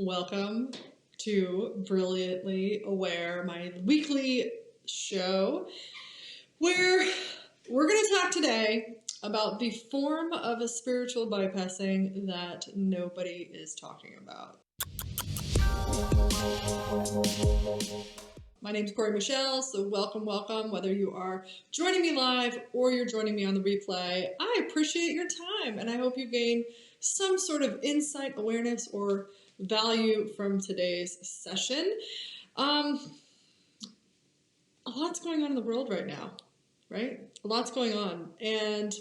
Welcome to Brilliantly Aware, my weekly show where we're going to talk today about the form of a spiritual bypassing that nobody is talking about. My name is Corey Michelle, so welcome, whether you are joining me live or you're joining me on the replay. I appreciate your time, and I hope you gain some sort of insight, awareness, or value from today's session. A lot's going on in the world right now, right? A lot's going on, and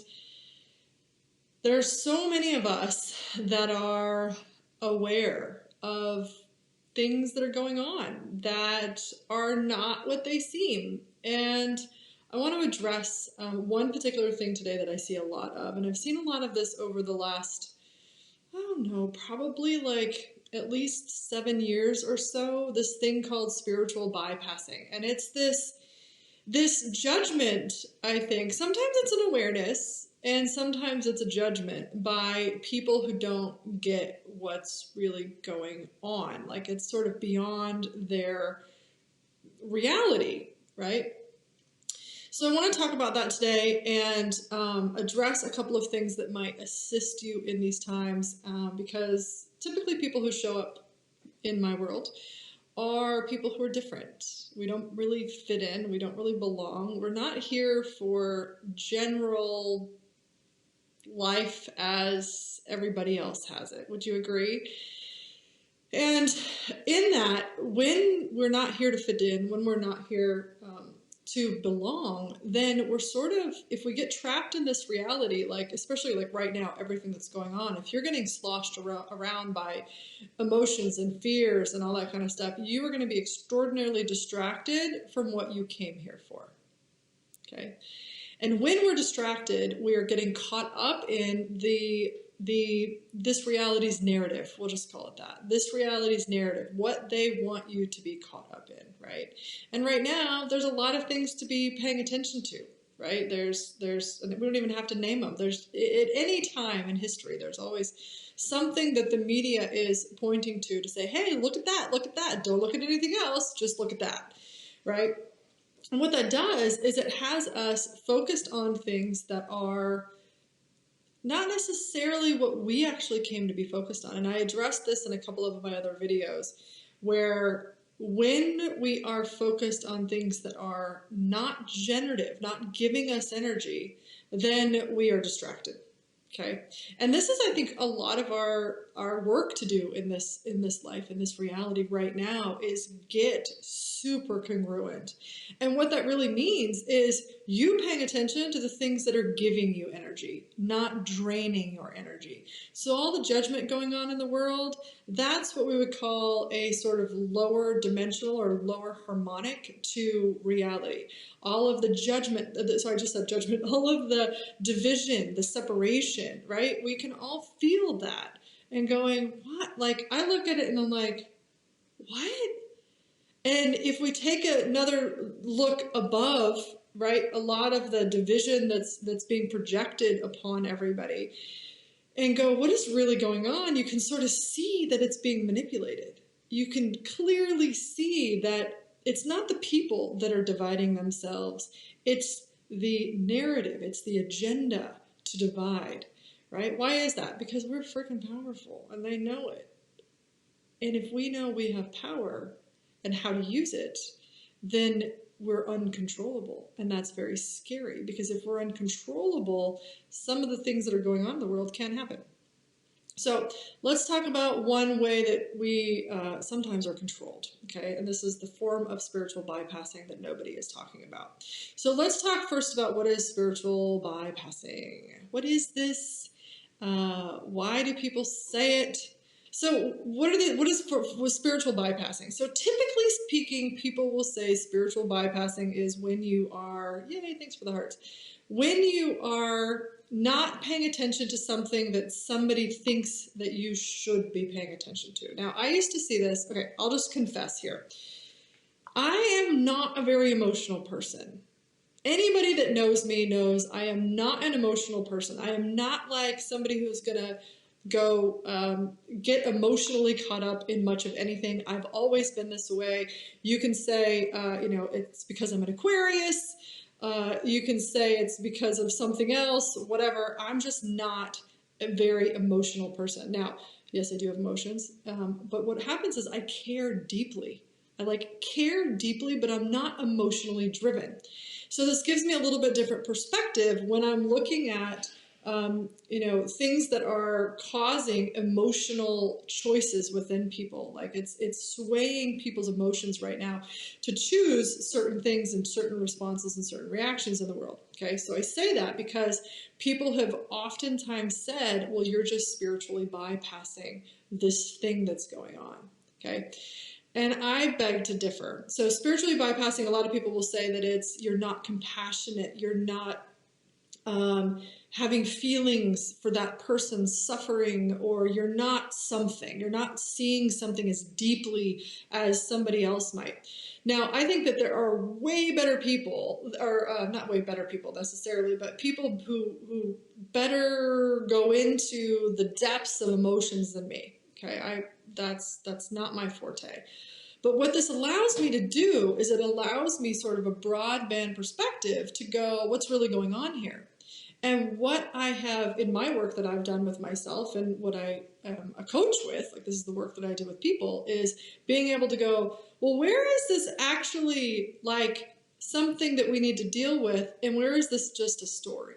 there's so many of us that are aware of things that are going on that are not what they seem. And I want to address one particular thing today that I see a lot of, and I've seen a lot of this over the last, I don't know, probably like at least 7 years or so, this thing called spiritual bypassing. And it's this judgment, I think. Sometimes it's an awareness, and sometimes it's a judgment by people who don't get what's really going on. Like it's sort of beyond their reality, right? So I want to talk about that today and address a couple of things that might assist you in these times, because typically people who show up in my world are people who are different. We don't really fit in. We don't really belong. We're not here for general life as everybody else has it. Would you agree? And in that, when we're not here to fit in, when we're not here to belong, then we're sort of, if we get trapped in this reality, like especially like right now, everything that's going on, if you're getting sloshed around by emotions and fears and all that kind of stuff, you are going to be extraordinarily distracted from what you came here for. Okay. And when we're distracted, we are getting caught up in this reality's narrative. We'll just call it that. This reality's narrative, what they want you to be caught up in, right? And right now, there's a lot of things to be paying attention to, right? There's, and we don't even have to name them. There's, at any time in history, there's always something that the media is pointing to say, hey, look at that, don't look at anything else, just look at that, right? And what that does is it has us focused on things that are not necessarily what we actually came to be focused on. And I addressed this in a couple of my other videos, where when we are focused on things that are not generative, not giving us energy, then we are distracted. Okay. And this is, I think, a lot of our work to do in this life, in this reality right now, is get super congruent. And what that really means is you paying attention to the things that are giving you energy, not draining your energy. So all the judgment going on in the world, that's what we would call a sort of lower dimensional or lower harmonic to reality. All of the judgment, sorry, I just said judgment, all of the division, the separation, right? We can all feel that and going, what? Like, I look at it and I'm like, what? And if we take another look above, right, a lot of the division that's being projected upon everybody and go, what is really going on? You can sort of see that it's being manipulated. You can clearly see that it's not the people that are dividing themselves. It's the narrative. It's the agenda to divide, right? Why is that? Because we're freaking powerful and they know it. And if we know we have power and how to use it, then we're uncontrollable. And that's very scary, because if we're uncontrollable, some of the things that are going on in the world can't happen. So let's talk about one way that we sometimes are controlled, okay? And this is the form of spiritual bypassing that nobody is talking about. So let's talk first about what is spiritual bypassing. What is this? Why do people say it? So what is spiritual bypassing? So typically speaking, people will say spiritual bypassing is when you are, yay, thanks for the hearts. When you are not paying attention to something that somebody thinks that you should be paying attention to. Now, I used to see this. Okay, I'll just confess here. I am not a very emotional person. Anybody that knows me knows I am not an emotional person. I am not like somebody who's going to get emotionally caught up in much of anything. I've always been this way. You can say, it's because I'm an Aquarius. You can say it's because of something else, whatever. I'm just not a very emotional person. Now, yes, I do have emotions, but what happens is I care deeply. I care deeply, but I'm not emotionally driven. So this gives me a little bit different perspective when I'm looking at things that are causing emotional choices within people. Like it's swaying people's emotions right now to choose certain things and certain responses and certain reactions in the world. Okay, so I say that because people have oftentimes said, well, you're just spiritually bypassing this thing that's going on. Okay. And I beg to differ. So spiritually bypassing, a lot of people will say that you're not compassionate, you're not having feelings for that person's suffering, or you're not seeing something as deeply as somebody else might. Now, I think that there are way better people, or not way better people necessarily, but people who better go into the depths of emotions than me. Okay, that's not my forte. But what this allows me to do is it allows me sort of a broadband perspective to go, what's really going on here? And what I have in my work that I've done with myself and what I am a coach with, like this is the work that I do with people, is being able to go, well, where is this actually like something that we need to deal with? And where is this just a story?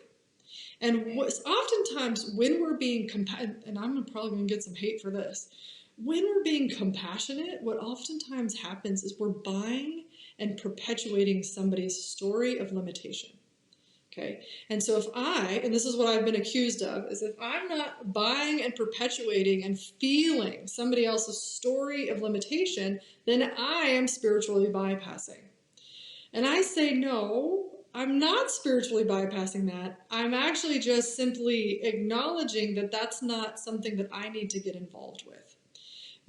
And oftentimes when we're being and I'm probably going to get some hate for this, when we're being compassionate, what oftentimes happens is we're buying and perpetuating somebody's story of limitation. Okay, and so and this is what I've been accused of, is if I'm not buying and perpetuating and feeling somebody else's story of limitation, then I am spiritually bypassing. And I say, no, I'm not spiritually bypassing that. I'm actually just simply acknowledging that that's not something that I need to get involved with.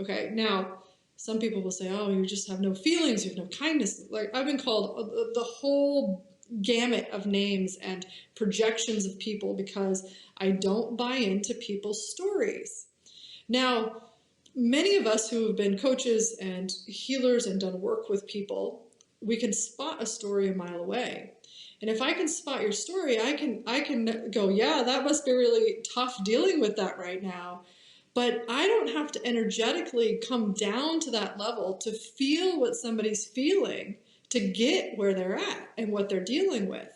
Okay, now, some people will say, oh, you just have no feelings, you have no kindness. Like, I've been called the whole gamut of names and projections of people because I don't buy into people's stories. Now, many of us who have been coaches and healers and done work with people, we can spot a story a mile away. And if I can spot your story, I can go, yeah, that must be really tough dealing with that right now. But I don't have to energetically come down to that level to feel what somebody's feeling to get where they're at and what they're dealing with.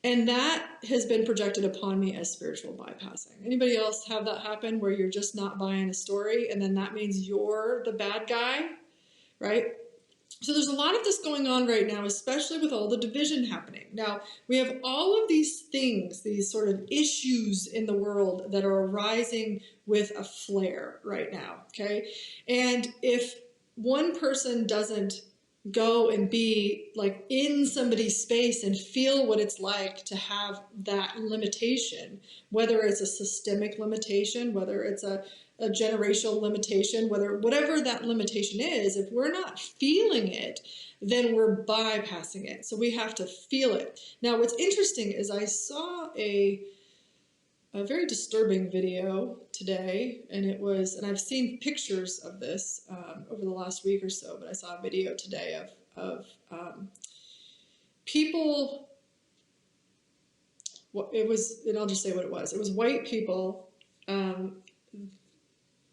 And that has been projected upon me as spiritual bypassing. Anybody else have that happen where you're just not buying a story and then that means you're the bad guy, right? So there's a lot of this going on right now, especially with all the division happening. Now, we have all of these things, these sort of issues in the world that are arising with a flare right now, okay? And if one person doesn't go and be like in somebody's space and feel what it's like to have that limitation, whether it's a systemic limitation, whether it's a generational limitation, whatever that limitation is, if we're not feeling it, then we're bypassing it. So we have to feel it. Now, what's interesting is I saw a very disturbing video today, and I've seen pictures of this over the last week or so, but I saw a video today of people. And I'll just say what it was. It was white people,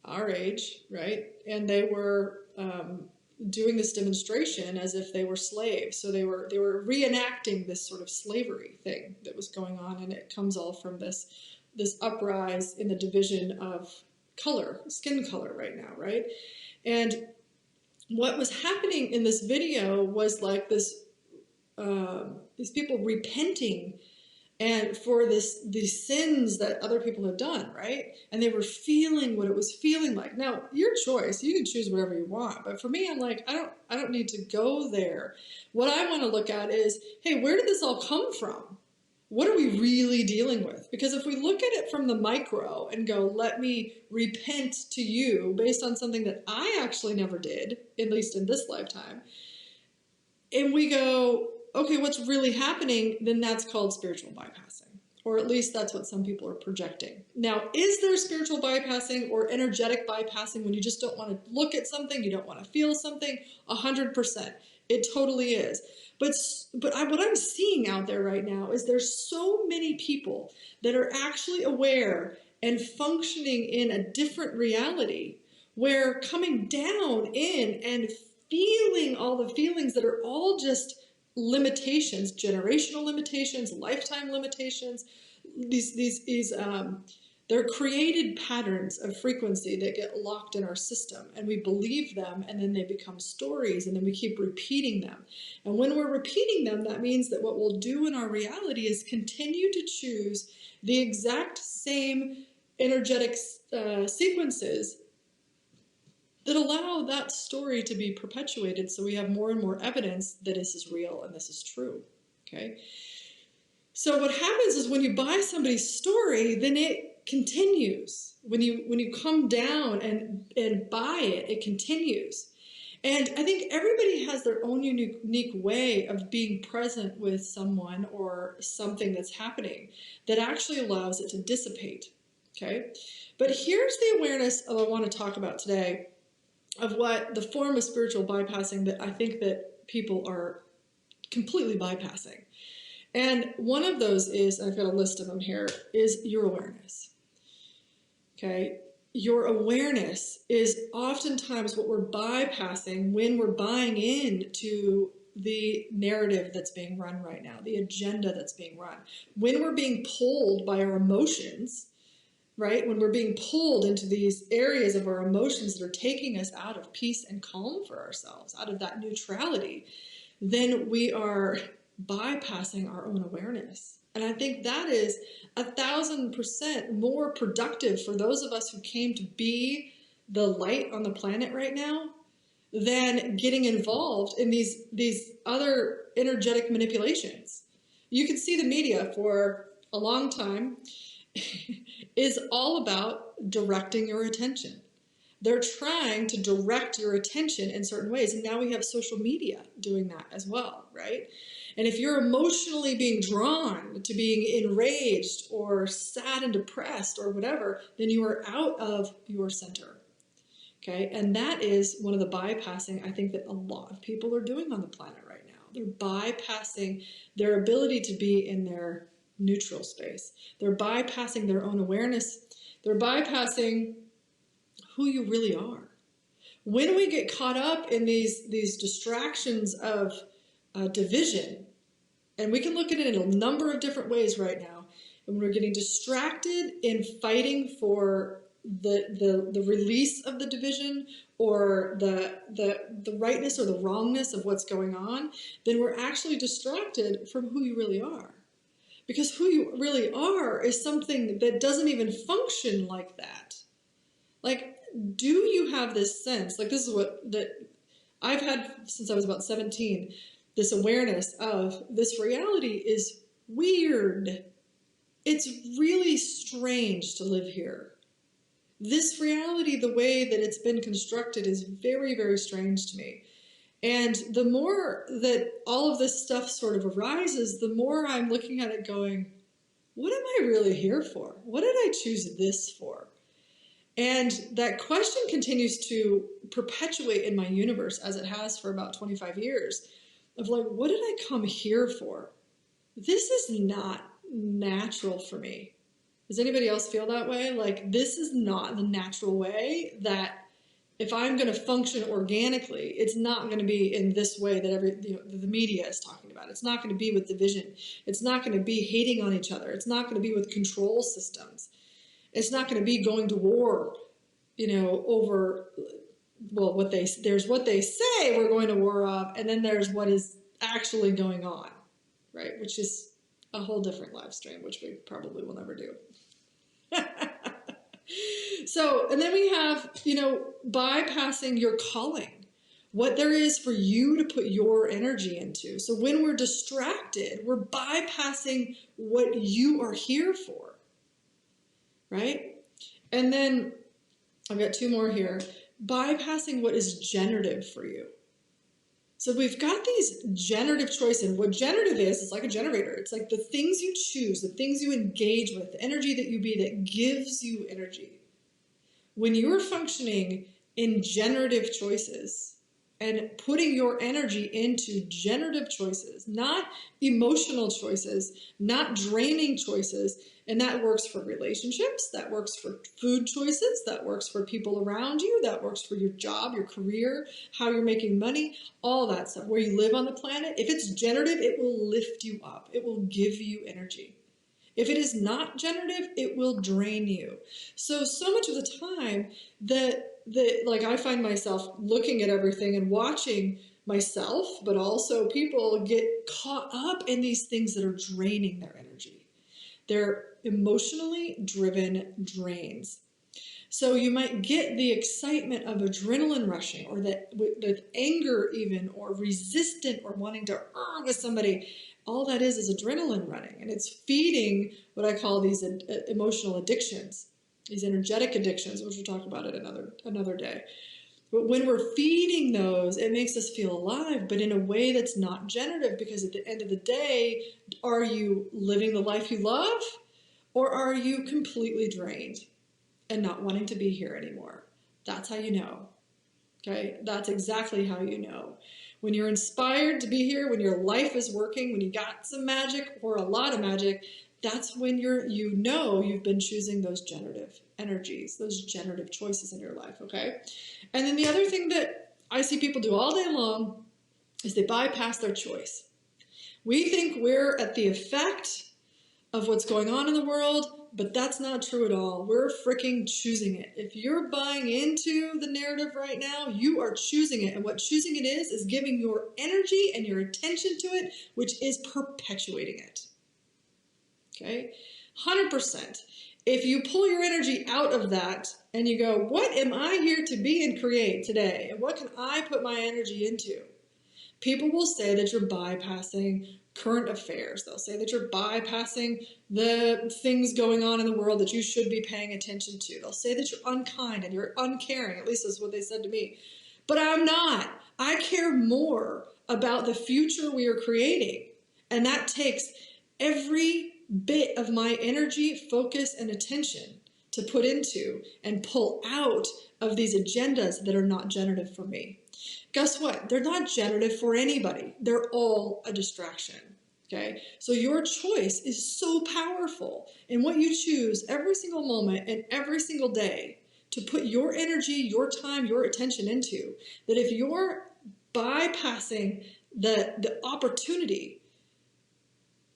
our age, right? And they were doing this demonstration as if they were slaves. So they were reenacting this sort of slavery thing that was going on, and it comes all from this uprise in the division of color, skin color right now, right? And what was happening in this video was like this, these people repenting and for these sins that other people have done, right? And they were feeling what it was feeling like. Now, your choice, you can choose whatever you want, but for me, I'm like, I don't need to go there. What I want to look at is, hey, where did this all come from? What are we really dealing with? Because if we look at it from the micro and go, let me repent to you based on something that I actually never did, at least in this lifetime, and we go, okay, what's really happening? Then that's called spiritual bypassing. Or at least that's what some people are projecting. Now, is there spiritual bypassing or energetic bypassing when you just don't want to look at something, you don't want to feel something? 100%. It totally is. But what I'm seeing out there right now is there's so many people that are actually aware and functioning in a different reality, where coming down in and feeling all the feelings that are all just limitations, generational limitations, lifetime limitations, they're created patterns of frequency that get locked in our system, and we believe them, and then they become stories, and then we keep repeating them. And when we're repeating them, that means that what we'll do in our reality is continue to choose the exact same energetic sequences that allow that story to be perpetuated, so we have more and more evidence that this is real and this is true. Okay? So what happens is when you buy somebody's story, then it continues. When you come down and buy it, it continues. And I think everybody has their own unique way of being present with someone or something that's happening that actually allows it to dissipate. Okay? But here's the awareness I want to talk about today of what the form of spiritual bypassing that I think that people are completely bypassing. And one of those is, I've got a list of them here, is your awareness. Okay? Your awareness is oftentimes what we're bypassing when we're buying into the narrative that's being run right now, the agenda that's being run. When we're being pulled by our emotions, right? When we're being pulled into these areas of our emotions that are taking us out of peace and calm for ourselves, out of that neutrality, then we are bypassing our own awareness. And I think that is 1,000% more productive for those of us who came to be the light on the planet right now than getting involved in these other energetic manipulations. You can see the media for a long time is all about directing your attention. They're trying to direct your attention in certain ways. And now we have social media doing that as well, right? And if you're emotionally being drawn to being enraged or sad and depressed or whatever, then you are out of your center. Okay? And that is one of the bypassing I think that a lot of people are doing on the planet right now. They're bypassing their ability to be in their neutral space. They're bypassing their own awareness. They're bypassing who you really are. When we get caught up in these distractions of division, and we can look at it in a number of different ways right now, and when we're getting distracted in fighting for the release of the division or the rightness or the wrongness of what's going on, then we're actually distracted from who you really are. Because who you really are is something that doesn't even function like that. Like, do you have this sense, like this is what that I've had since I was about 17, this awareness of this reality is weird. It's really strange to live here. This reality, the way that it's been constructed, is very, very strange to me. And the more that all of this stuff sort of arises, the more I'm looking at it going, what am I really here for? What did I choose this for? And that question continues to perpetuate in my universe as it has for about 25 years of like, what did I come here for? This is not natural for me. Does anybody else feel that way? Like, this is not the natural way that if I'm going to function organically, it's not going to be in this way that the media is talking about. It's not going to be with division. It's not going to be hating on each other. It's not going to be with control systems. It's not going to be going to war, over, well, there's what they say we're going to war of, and then there's what is actually going on, right? Which is a whole different live stream, which we probably will never do. So, and then we have, bypassing your calling, what there is for you to put your energy into. So when we're distracted, we're bypassing what you are here for, right? And then I've got two more here. Bypassing what is generative for you. So we've got these generative choices. And what generative is like a generator. It's like the things you choose, the things you engage with, the energy that you be that gives you energy. When you're functioning in generative choices and putting your energy into generative choices, not emotional choices, not draining choices, and that works for relationships, that works for food choices, that works for people around you, that works for your job, your career, how you're making money, all that stuff, where you live on the planet. If it's generative, it will lift you up. It will give you energy. If it is not generative, it will drain you. So much of the time that like I find myself looking at everything and watching myself, but also people get caught up in these things that are draining their energy. They're emotionally driven drains. So you might get the excitement of adrenaline rushing, or that anger even, or resistant, or wanting to with somebody. All that is adrenaline running, and it's feeding what I call these emotional addictions, these energetic addictions, which we'll talk about it another day. But when we're feeding those, it makes us feel alive, but in a way that's not generative, because at the end of the day, are you living the life you love, or are you completely drained and not wanting to be here anymore? That's how you know. Okay, that's exactly how you know. When you're inspired to be here, when your life is working, when you got some magic or a lot of magic, that's when you know you've been choosing those generative energies, those generative choices in your life, okay? And then the other thing that I see people do all day long is they bypass their choice. We think we're at the effect of what's going on in the world, but that's not true at all. We're freaking choosing it. If you're buying into the narrative right now, you are choosing it. And what choosing it is giving your energy and your attention to it, which is perpetuating it. Okay? 100%. If you pull your energy out of that and you go, what am I here to be and create today? And what can I put my energy into? People will say that you're bypassing current affairs. They'll say that you're bypassing the things going on in the world that you should be paying attention to. They'll say that you're unkind and you're uncaring. At least that's what they said to me. But I'm not. I care more about the future we are creating. And that takes every bit of my energy, focus, and attention to put into and pull out of these agendas that are not generative for me. Guess what? They're not generative for anybody. They're all a distraction. Okay? So your choice is so powerful in what you choose every single moment and every single day to put your energy, your time, your attention into, that if you're bypassing the opportunity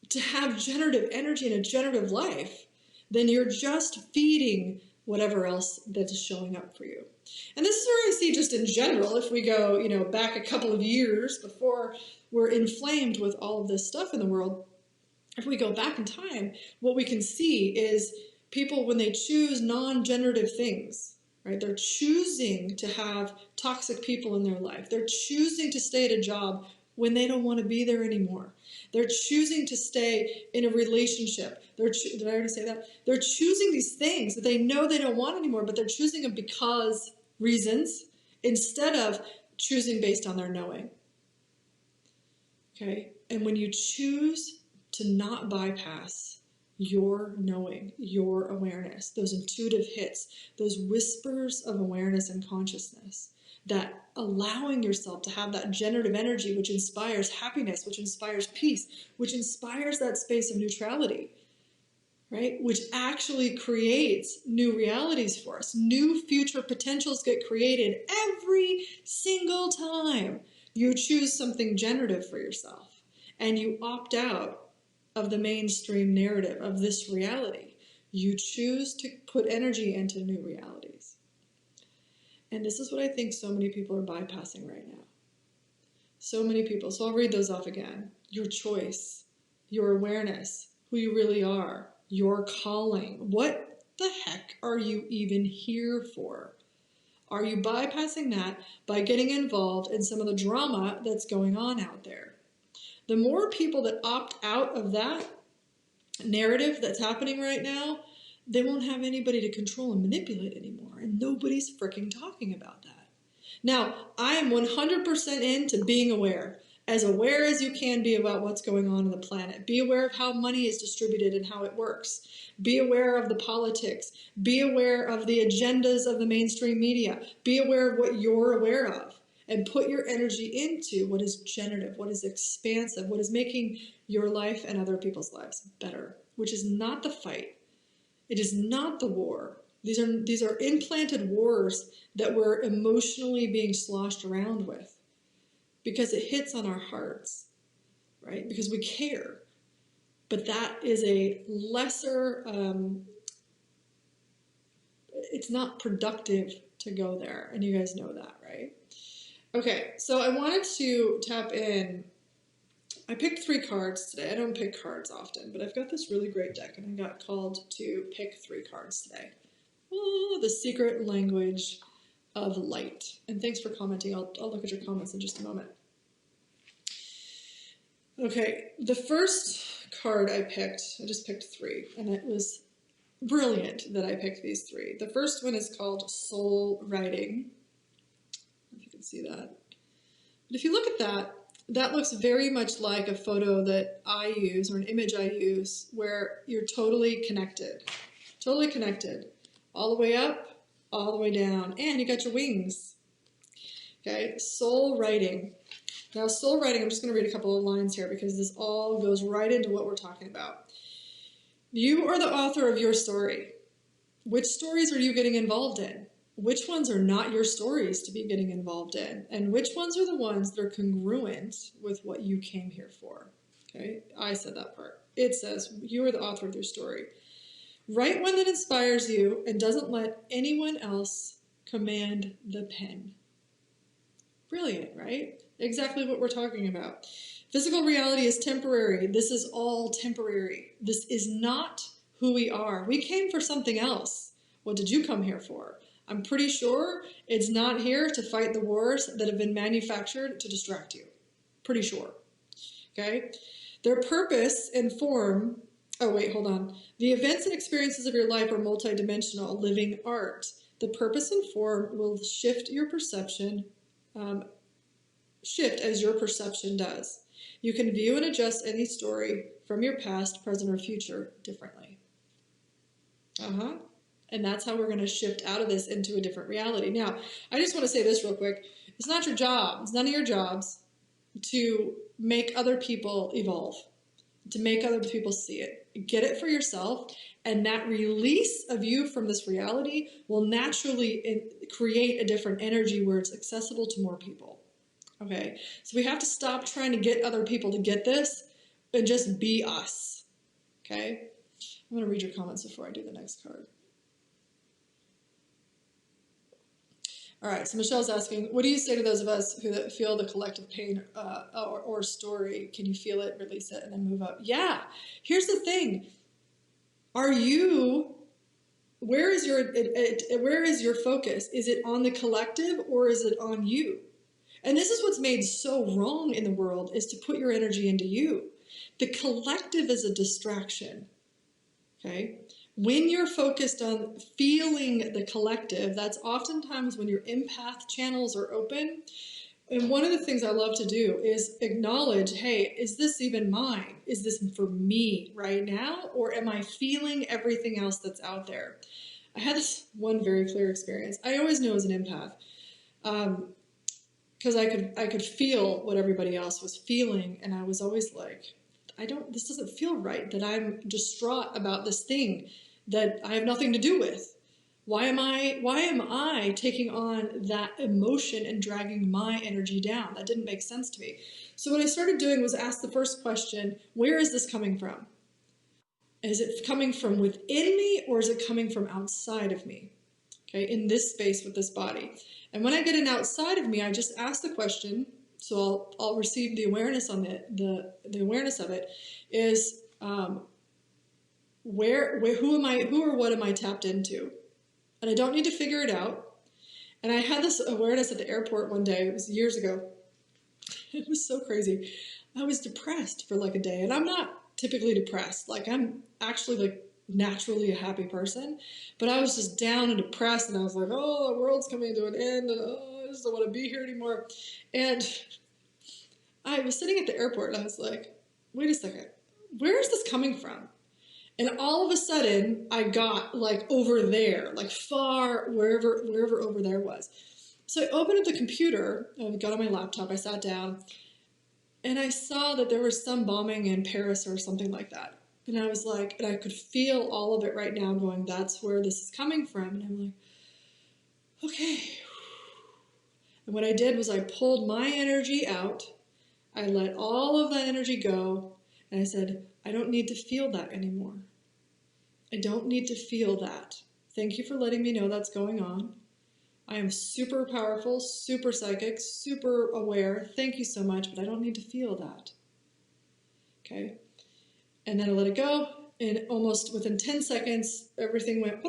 to have generative energy and a generative life, then you're just feeding whatever else that's showing up for you. And this is where I see just in general, if we go, back a couple of years before we're inflamed with all of this stuff in the world, if we go back in time, what we can see is people, when they choose non-generative things, right? They're choosing to have toxic people in their life. They're choosing to stay at a job when they don't want to be there anymore. They're choosing to stay in a relationship. Did I already say that? They're choosing these things that they know they don't want anymore, but they're choosing them because reasons instead of choosing based on their knowing. Okay? And when you choose to not bypass your knowing, your awareness, those intuitive hits, those whispers of awareness and consciousness, that allowing yourself to have that generative energy which inspires happiness, which inspires peace, which inspires that space of neutrality, right? Which actually creates new realities for us. New future potentials get created every single time you choose something generative for yourself and you opt out of the mainstream narrative of this reality. You choose to put energy into new realities. And this is what I think so many people are bypassing right now. So many people. So I'll read those off again. Your choice, your awareness, who you really are, your calling. What the heck are you even here for? Are you bypassing that by getting involved in some of the drama that's going on out there? The more people that opt out of that narrative that's happening right now, they won't have anybody to control and manipulate anymore. And nobody's freaking talking about that. Now, I am 100% into being aware as you can be about what's going on in the planet. Be aware of how money is distributed and how it works. Be aware of the politics. Be aware of the agendas of the mainstream media. Be aware of what you're aware of. And put your energy into what is generative, what is expansive, what is making your life and other people's lives better, which is not the fight. It is not the war. These are implanted wars that we're emotionally being sloshed around with because it hits on our hearts, right? Because we care. But that is a lesser, it's not productive to go there. And you guys know that, right? Okay, so I wanted to tap in. I picked 3 cards today. I don't pick cards often, but I've got this really great deck, and I got called to pick 3 cards today. Oh, the secret language of light. And thanks for commenting. I'll look at your comments in just a moment. Okay, the first card I just picked 3, and it was brilliant that I picked these 3. The first one is called Soul Writing. If you can see that. But if you look at that, that looks very much like a photo that I use or an image I use where you're totally connected, all the way up, all the way down, and you got your wings. Okay, soul writing. Now, soul writing, I'm just going to read a couple of lines here because this all goes right into what we're talking about. You are the author of your story. Which stories are you getting involved in? Which ones are not your stories to be getting involved in? And which ones are the ones that are congruent with what you came here for? Okay, I said that part. It says, you are the author of your story. Write one that inspires you and doesn't let anyone else command the pen. Brilliant, right? Exactly what we're talking about. Physical reality is temporary. This is all temporary. This is not who we are. We came for something else. What did you come here for? I'm pretty sure it's not here to fight the wars that have been manufactured to distract you. Pretty sure. Okay? Their purpose and form, oh wait, hold on. The events and experiences of your life are multidimensional, living art. The purpose and form will shift your perception, shift as your perception does. You can view and adjust any story from your past, present, or future differently. And that's how we're going to shift out of this into a different reality. Now, I just want to say this real quick. It's not your job. It's none of your jobs to make other people evolve, to make other people see it. Get it for yourself, and that release of you from this reality will naturally create a different energy where it's accessible to more people. Okay? So we have to stop trying to get other people to get this and just be us. Okay? I'm going to read your comments before I do the next card. All right, so Michelle's asking, what do you say to those of us who feel the collective pain or story? Can you feel it, release it, and then move up? Yeah, here's the thing. Where is your focus? Is it on the collective or is it on you? And this is what's made so wrong in the world, is to put your energy into you. The collective is a distraction, okay? When you're focused on feeling the collective, that's oftentimes when your empath channels are open. And one of the things I love to do is acknowledge, hey, is this even mine? Is this for me right now? Or am I feeling everything else that's out there? I had this one very clear experience. I always knew I was an empath because I could feel what everybody else was feeling. And I was always like, this doesn't feel right, that I'm distraught about this thing that I have nothing to do with. Why am I taking on that emotion and dragging my energy down? That didn't make sense to me. So what I started doing was ask the first question, where is this coming from? Is it coming from within me or is it coming from outside of me? Okay, in this space with this body. And when I get an outside of me, I just ask the question, so I'll receive the awareness on the awareness of it is who or what am I tapped into? And I don't need to figure it out. And I had this awareness at the airport one day, it was years ago. It was so crazy. I was depressed for like a day, and I'm not typically depressed. Like I'm actually like naturally a happy person, but I was just down and depressed, and I was like, oh, the world's coming to an end, and oh, just don't want to be here anymore. And I was sitting at the airport and I was like, wait a second, where is this coming from? And all of a sudden I got like over there, like far, wherever over there was. So I opened up the computer, I got on my laptop, I sat down, and I saw that there was some bombing in Paris or something like that. And I was like, and I could feel all of it right now going, that's where this is coming from. And I'm like, okay. And what I did was I pulled my energy out. I let all of that energy go. And I said, I don't need to feel that anymore. I don't need to feel that. Thank you for letting me know that's going on. I am super powerful, super psychic, super aware. Thank you so much, but I don't need to feel that. Okay? And then I let it go, and almost within 10 seconds, everything went,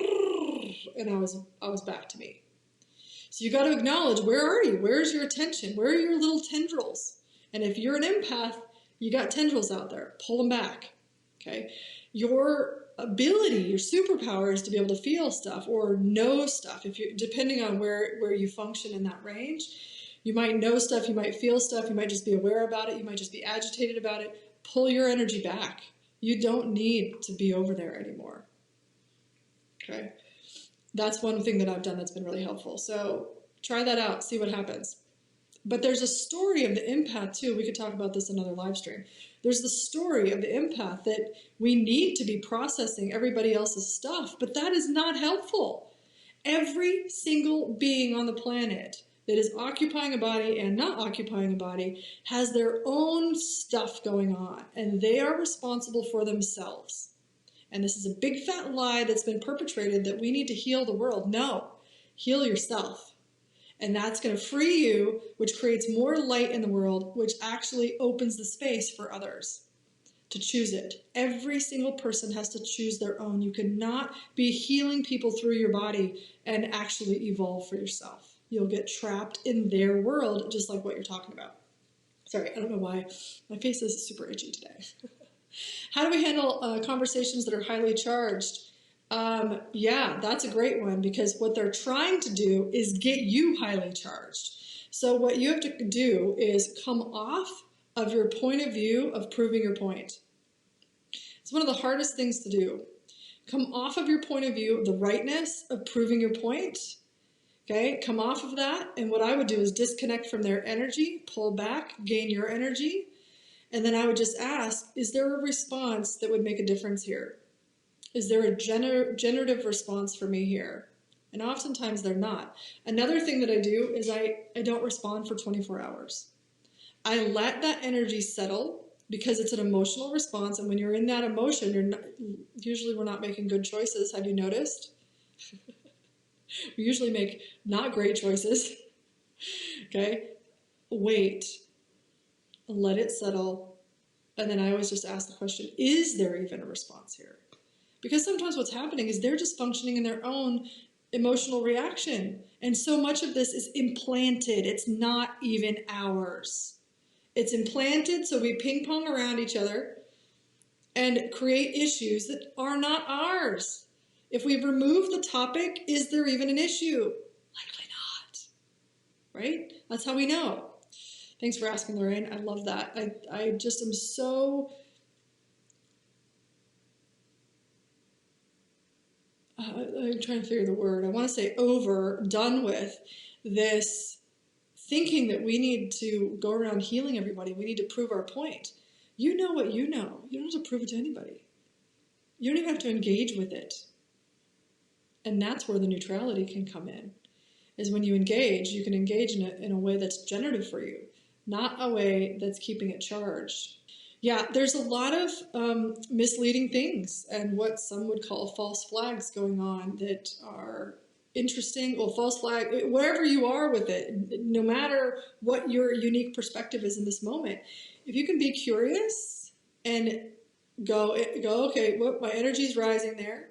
and I was back to me. So you got to acknowledge, where are you? Where's your attention? Where are your little tendrils? And if you're an empath, you got tendrils out there. Pull them back. Okay? Your ability, your superpower is to be able to feel stuff or know stuff. If you, depending on where you function in that range, you might know stuff, you might feel stuff, you might just be aware about it, you might just be agitated about it. Pull your energy back. You don't need to be over there anymore. Okay? That's one thing that I've done that's been really helpful. So try that out, see what happens. But there's a story of the empath too. We could talk about this in another live stream. There's the story of the empath that we need to be processing everybody else's stuff, but that is not helpful. Every single being on the planet that is occupying a body and not occupying a body has their own stuff going on, and they are responsible for themselves. And this is a big fat lie that's been perpetrated that we need to heal the world. No, heal yourself. And that's going to free you, which creates more light in the world, which actually opens the space for others to choose it. Every single person has to choose their own. You cannot be healing people through your body and actually evolve for yourself. You'll get trapped in their world, just like what you're talking about. Sorry, I don't know why. My face is super itchy today. How do we handle conversations that are highly charged? Yeah, that's a great one, because what they're trying to do is get you highly charged. So what you have to do is come off of your point of view of proving your point. It's one of the hardest things to do. Come off of your point of view of the rightness of proving your point. Okay, come off of that. And what I would do is disconnect from their energy, pull back, gain your energy. And then I would just ask, is there a response that would make a difference here? Is there a generative response for me here? And oftentimes they're not. Another thing that I do is I don't respond for 24 hours. I let that energy settle, because it's an emotional response. And when you're in that emotion, usually we're not making good choices. Have you noticed? We usually make not great choices. Okay? Wait. Let it settle. And then I always just ask the question, is there even a response here? Because sometimes what's happening is they're just functioning in their own emotional reaction. And so much of this is implanted. It's not even ours. It's implanted, so we ping pong around each other and create issues that are not ours. If we remove the topic, is there even an issue? Likely not. Right? That's how we know. Thanks for asking, Lorraine. I love that. I just am so... I'm trying to figure the word. I want to say done with this thinking that we need to go around healing everybody. We need to prove our point. You know what you know. You don't have to prove it to anybody. You don't even have to engage with it. And that's where the neutrality can come in, is when you engage, you can engage in a way that's generative for you, not a way that's keeping it charged. Yeah, there's a lot of misleading things and what some would call false flags going on that are interesting. Well, false flag, wherever you are with it, no matter what your unique perspective is in this moment, if you can be curious and go, okay, well, my energy's rising there.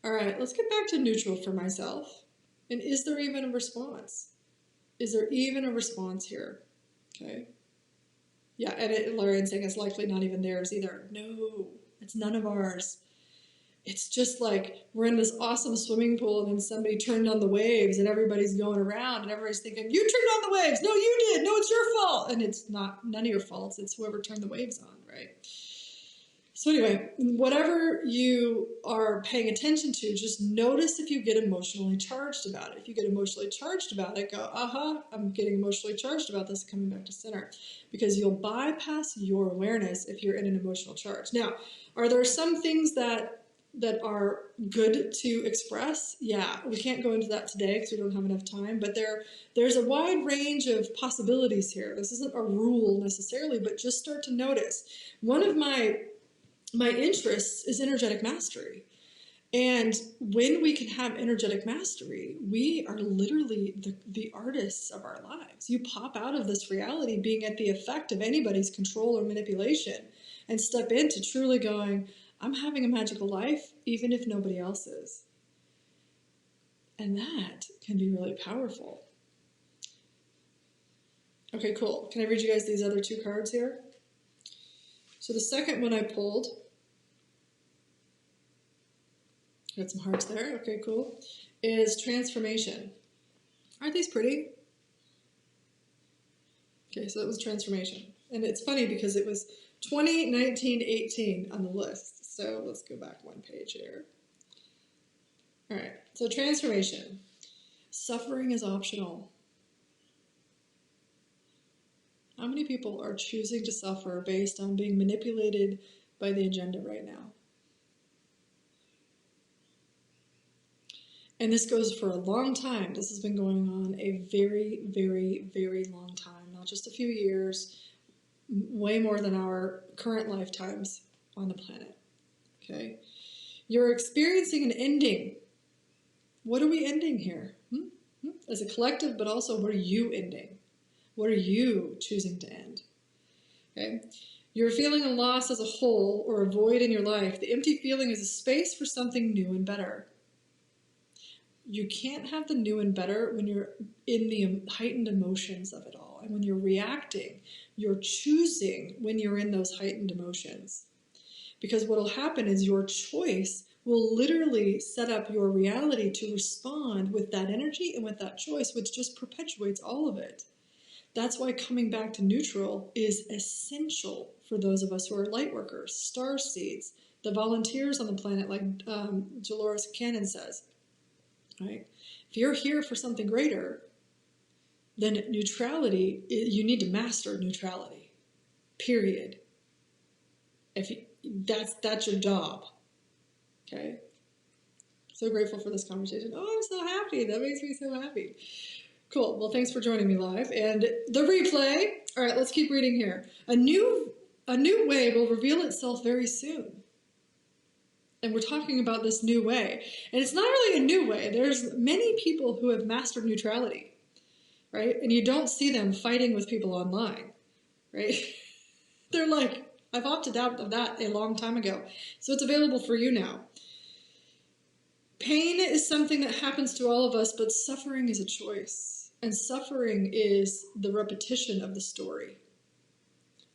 All right, let's get back to neutral for myself. And is there even a response? Is there even a response here? Okay. Yeah, and Lorraine's saying it's likely not even theirs either. No, it's none of ours. It's just like we're in this awesome swimming pool and then somebody turned on the waves and everybody's going around and everybody's thinking, you turned on the waves. No, you did. No, it's your fault. And it's not none of your faults. It's whoever turned the waves on, right? So anyway, whatever you are paying attention to, just notice if you get emotionally charged about it. If you get emotionally charged about it, go, I'm getting emotionally charged about this, coming back to center. Because you'll bypass your awareness if you're in an emotional charge. Now, are there some things that are good to express? Yeah, we can't go into that today because we don't have enough time, but there's a wide range of possibilities here. This isn't a rule necessarily, but just start to notice. One of my interests is energetic mastery. And when we can have energetic mastery, we are literally the artists of our lives. You pop out of this reality being at the effect of anybody's control or manipulation and step into truly going, I'm having a magical life, even if nobody else is. And that can be really powerful. Okay, cool. Can I read you guys these other two cards here? So the second one I pulled, got some hearts there, okay, cool, is transformation. Aren't these pretty? Okay, so that was transformation. And it's funny because it was 20, 19, 18 on the list. So let's go back one page here. All right, so transformation. Suffering is optional. How many people are choosing to suffer based on being manipulated by the agenda right now? And this goes for a long time. This has been going on a very, very, very long time. Not just a few years, way more than our current lifetimes on the planet. Okay? You're experiencing an ending. What are we ending here? As a collective, but also what are you ending? What are you choosing to end? Okay? You're feeling a loss as a whole or a void in your life. The empty feeling is a space for something new and better. You can't have the new and better when you're in the heightened emotions of it all. And when you're reacting, you're choosing when you're in those heightened emotions. Because what will happen is your choice will literally set up your reality to respond with that energy and with that choice, which just perpetuates all of it. That's why coming back to neutral is essential for those of us who are light workers, star seeds, the volunteers on the planet, like Dolores Cannon says. Right? If you're here for something greater, then neutrality, you need to master neutrality, period. That's your job, okay? So grateful for this conversation. Oh, I'm so happy. That makes me so happy. Cool. Well, thanks for joining me live. And the replay. All right, let's keep reading here. A new way will reveal itself very soon. And we're talking about this new way. And it's not really a new way. There's many people who have mastered neutrality, right? And you don't see them fighting with people online, right? They're like, I've opted out of that a long time ago. So it's available for you now. Pain is something that happens to all of us, but suffering is a choice. And suffering is the repetition of the story.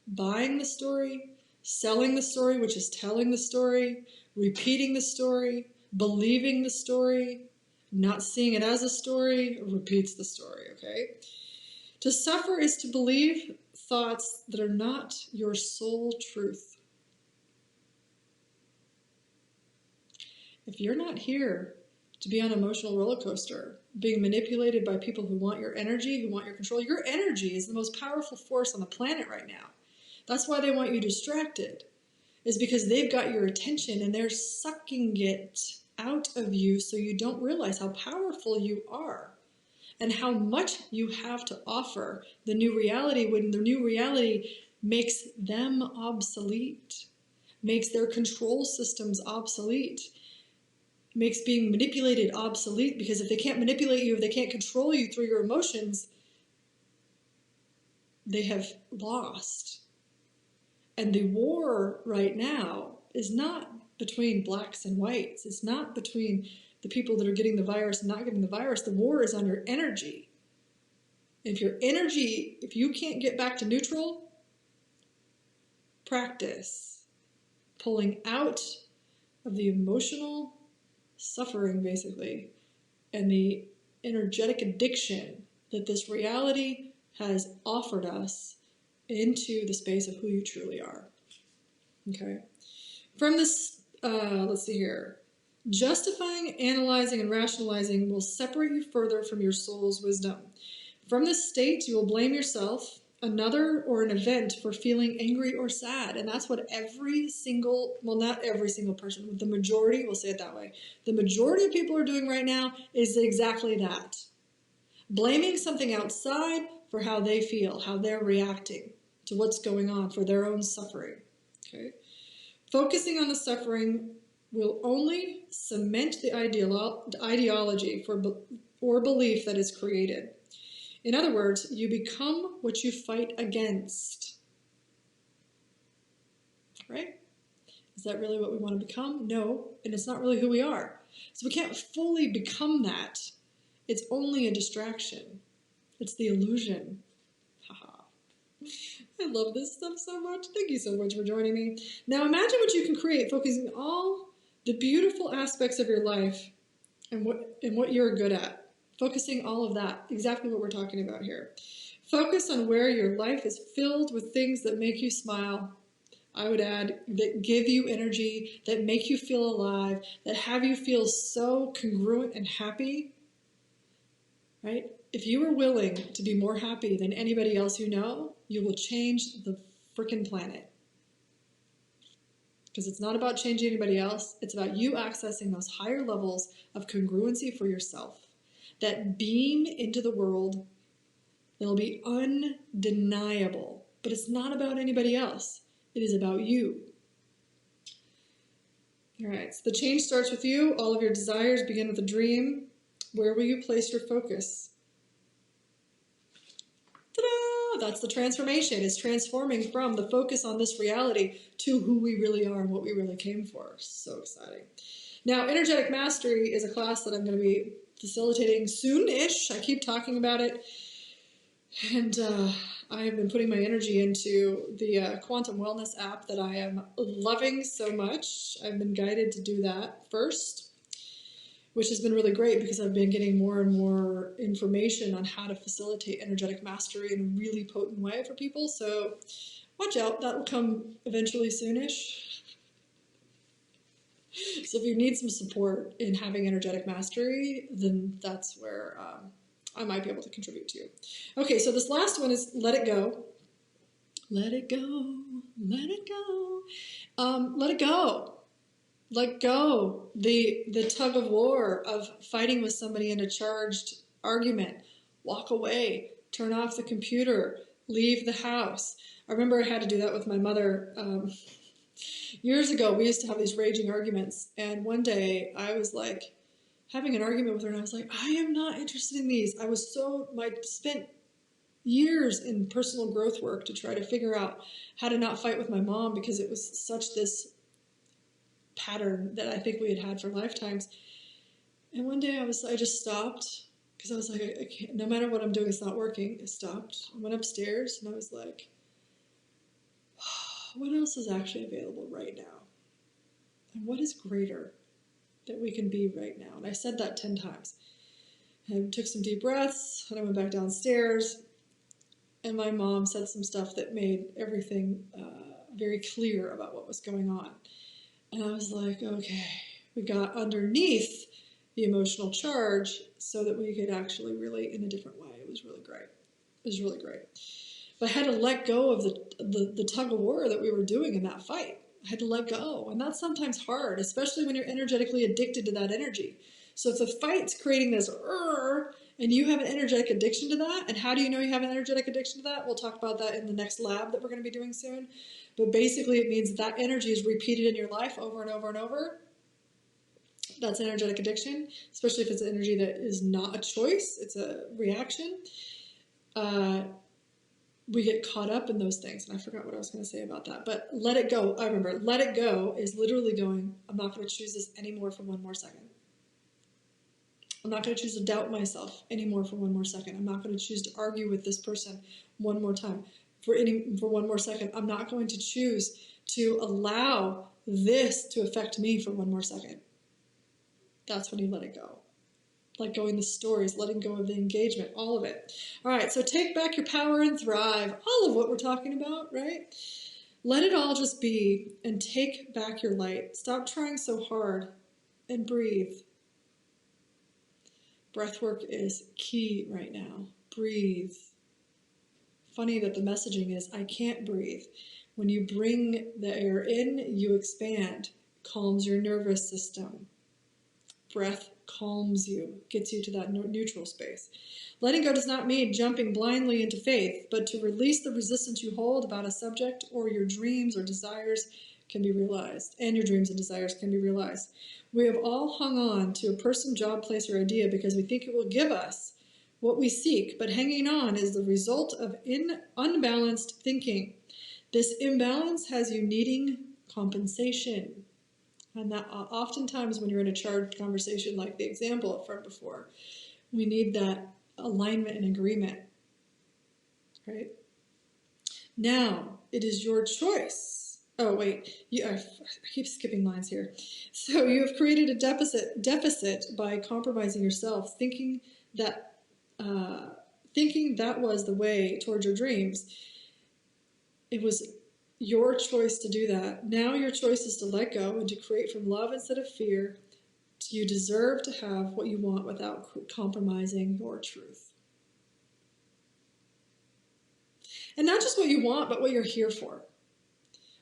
Buying the story, selling the story, which is telling the story, repeating the story, believing the story, not seeing it as a story, repeats the story, okay? To suffer is to believe thoughts that are not your soul truth. If you're not here to be on an emotional roller coaster, being manipulated by people who want your energy, who want your control, your energy is the most powerful force on the planet right now. That's why they want you distracted, is because they've got your attention and they're sucking it out of you so you don't realize how powerful you are and how much you have to offer the new reality when the new reality makes them obsolete, makes their control systems obsolete, makes being manipulated obsolete, because if they can't manipulate you, if they can't control you through your emotions, they have lost. And the war right now is not between blacks and whites. It's not between the people that are getting the virus and not getting the virus. The war is on your energy. If your energy, if you can't get back to neutral, practice pulling out of the emotional suffering, basically, and the energetic addiction that this reality has offered us into the space of who you truly are. Okay? From this, let's see here. Justifying, analyzing, and rationalizing will separate you further from your soul's wisdom. From this state, you will blame yourself, another, or an event for feeling angry or sad. And that's what every single, well, not every single person, but the majority, we'll say it that way, the majority of people are doing right now is exactly that. Blaming something outside for how they feel, how they're reacting to what's going on, for their own suffering. Okay? Focusing on the suffering will only cement the ideology or belief that is created. In other words, you become what you fight against. Right? Is that really what we want to become? No, and it's not really who we are. So we can't fully become that. It's only a distraction. It's the illusion. Haha. I love this stuff so much. Thank you so much for joining me. Now imagine what you can create, focusing all the beautiful aspects of your life and what you're good at. Focusing all of that, exactly what we're talking about here. Focus on where your life is filled with things that make you smile. I would add, that give you energy, that make you feel alive, that have you feel so congruent and happy. Right? If you are willing to be more happy than anybody else you know, you will change the freaking planet. Because it's not about changing anybody else. It's about you accessing those higher levels of congruency for yourself. That beam into the world, it'll be undeniable. But it's not about anybody else. It is about you. All right, so the change starts with you. All of your desires begin with a dream. Where will you place your focus? Ta-da! That's the transformation. It's transforming from the focus on this reality to who we really are and what we really came for. So exciting. Now, Energetic Mastery is a class that I'm going to be facilitating soon-ish. I keep talking about it. And I have been putting my energy into the Quantum Wellness app that I am loving so much. I've been guided to do that first, which has been really great because I've been getting more and more information on how to facilitate energetic mastery in a really potent way for people. So watch out, that will come eventually soonish. So if you need some support in having energetic mastery, then that's where I might be able to contribute to you. Okay, so this last one is let it go. Let it go, let it go. Let it go. Let go. The tug of war of fighting with somebody in a charged argument. Walk away. Turn off the computer. Leave the house. I remember I had to do that with my mother. Years ago, we used to have these raging arguments. And one day I was like having an argument with her and I was like, I am not interested in these. I spent years in personal growth work to try to figure out how to not fight with my mom because it was such this pattern that I think we had had for lifetimes. And one day I just stopped because I was like, I can't, no matter what I'm doing, it's not working. I stopped. I went upstairs and I was like, what else is actually available right now? And what is greater that we can be right now? And I said that 10 times. I took some deep breaths and I went back downstairs and my mom said some stuff that made everything very clear about what was going on. And I was like, okay, we got underneath the emotional charge so that we could actually relate in a different way. It was really great. It was really great. But I had to let go of the tug of war that we were doing in that fight. I had to let go. And that's sometimes hard, especially when you're energetically addicted to that energy. So if the fight's creating this and you have an energetic addiction to that, and how do you know you have an energetic addiction to that? We'll talk about that in the next lab that we're going to be doing soon. But basically it means that energy is repeated in your life over and over and over. That's energetic addiction, especially if it's energy that is not a choice, it's a reaction. We get caught up in those things. And I forgot what I was going to say about that. But let it go. I remember, let it go is literally going, I'm not going to choose this anymore for one more second. I'm not going to choose to doubt myself anymore for one more second. I'm not going to choose to argue with this person one more time for one more second. I'm not going to choose to allow this to affect me for one more second. That's when you let it go. Let go in the stories, letting go of the engagement, all of it. All right, so take back your power and thrive. All of what we're talking about, right? Let it all just be and take back your light. Stop trying so hard and breathe. Breath work is key right now. Breathe. Funny that the messaging is, I can't breathe. When you bring the air in, you expand. Calms your nervous system. Breath calms you, gets you to that neutral space. Letting go does not mean jumping blindly into faith, but to release the resistance you hold about a subject or your dreams or desires can be realized, and your dreams and desires can be realized. We have all hung on to a person, job, place, or idea because we think it will give us what we seek, but hanging on is the result of unbalanced thinking. This imbalance has you needing compensation. And that oftentimes when you're in a charged conversation like the example from before, we need that alignment and agreement, right? Now, it is your choice. Oh, wait, I keep skipping lines here. So you have created a deficit by compromising yourself, thinking that was the way towards your dreams. It was your choice to do that. Now your choice is to let go and to create from love instead of fear. You deserve to have what you want without compromising your truth. And not just what you want, but what you're here for.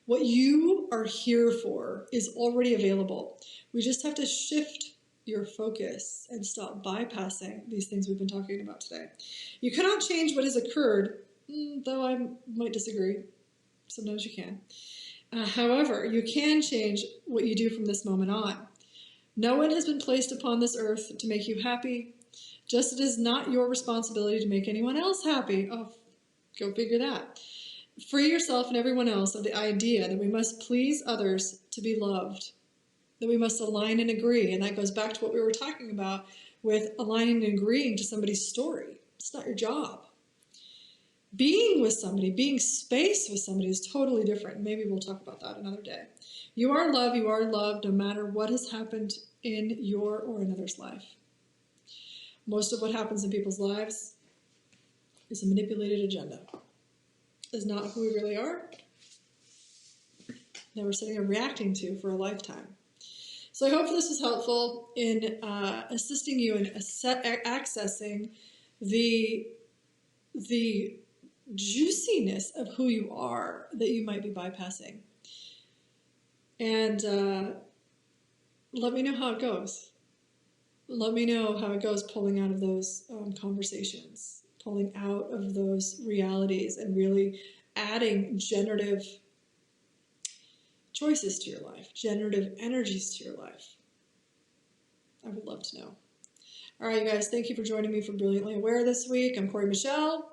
What you are here for is already available. We just have to shift your focus and stop bypassing these things we've been talking about today. You cannot change what has occurred, though I might disagree. Sometimes you can. However, you can change what you do from this moment on. No one has been placed upon this earth to make you happy, just as it is not your responsibility to make anyone else happy. Oh, go figure that. Free yourself and everyone else of the idea that we must please others to be loved, that we must align and agree. And that goes back to what we were talking about with aligning and agreeing to somebody's story. It's not your job. Being with somebody, being space with somebody is totally different. Maybe we'll talk about that another day. You are loved no matter what has happened in your or another's life. Most of what happens in people's lives is a manipulated agenda. It's not who we really are, that we're sitting and reacting to for a lifetime. So I hope this was helpful in assisting you in accessing the juiciness of who you are that you might be bypassing. And let me know how it goes. Let me know how it goes pulling out of those conversations, pulling out of those realities and really adding generative choices to your life, generative energies to your life. I would love to know. All right, you guys, thank you for joining me for Brilliantly Aware this week. I'm Corey Michelle.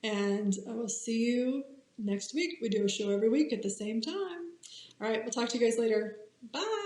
And I will see you next week. We do a show every week at the same time. All right, we'll talk to you guys later. Bye.